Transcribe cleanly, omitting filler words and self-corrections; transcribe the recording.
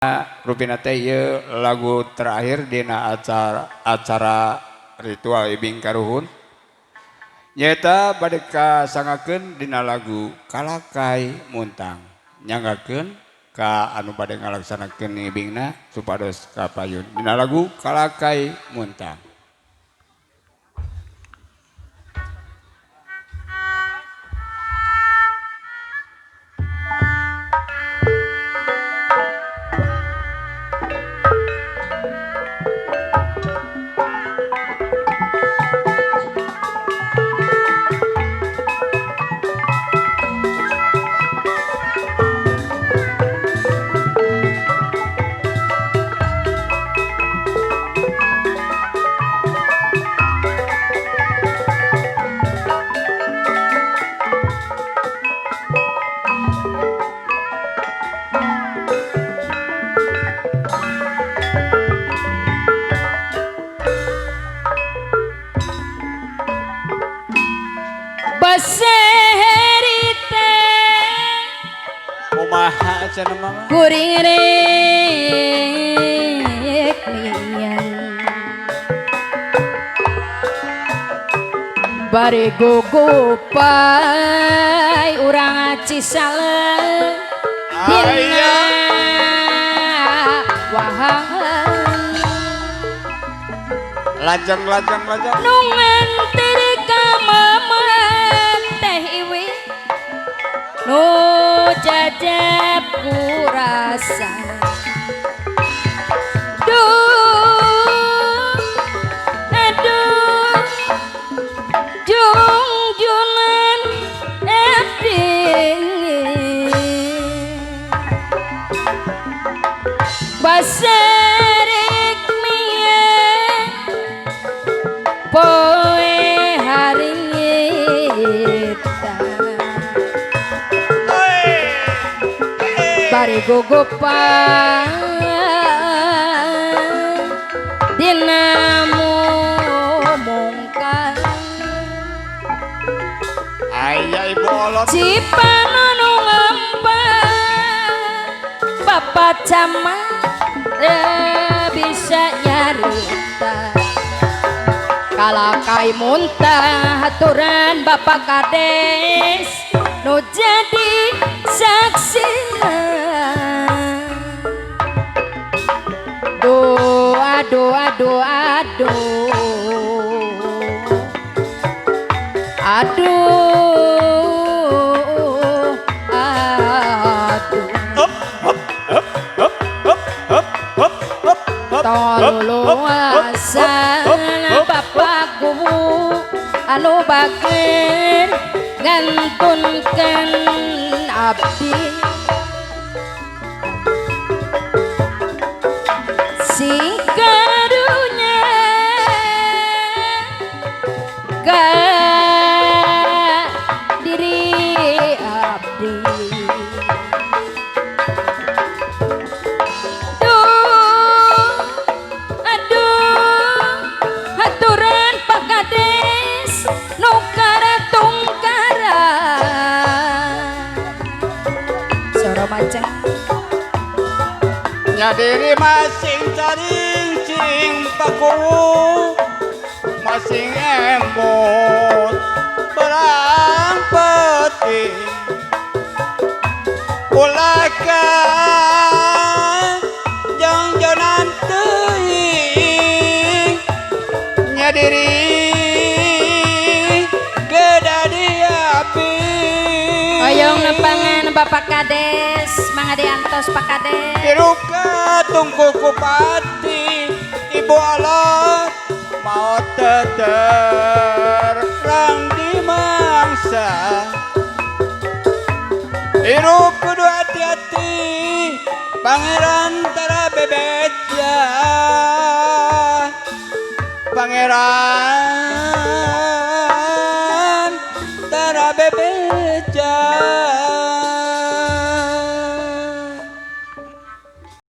Rupina teh ieu lagu terakhir dina acara ritual ibing karuhun. Nyata bade kasangakeun dina lagu Kalakai Muntang. Nyanggakeun ka anu bade ngalaksanakeun ibingna supados kapayun dina lagu Kalakai Muntang. Baserite Kumaha cenah mama? kurirek lian bari gugupai urang Cisale dina wahang Lajang. nu ngantiri ka mama teh iwi nu jajab kurasa duh aduh jungjunan abdi basarik mie poe haringita bari gugupan dina mungkal Aya ibu olot. cipano nu ngempan bapak camat bisa nyarita Kalakai Muntang haturan bapak kades nu jadi saksina aduh toluasan bapakku anu bager ngantunkan abdi si karunya ka diri abdi haturan Pak Kades nu karatungkara soro maceng Nyadiri masing carincing paku masing embot perang peti ulakan jongjonan teuing nyadiri gedadi api oyong nempangan Bapak Kades mangga diantos Pak Kades diruka tungku kupati ibu Allah mau terang di mangsa hirup kudu hati-hati pangeran tara bebeja pangeran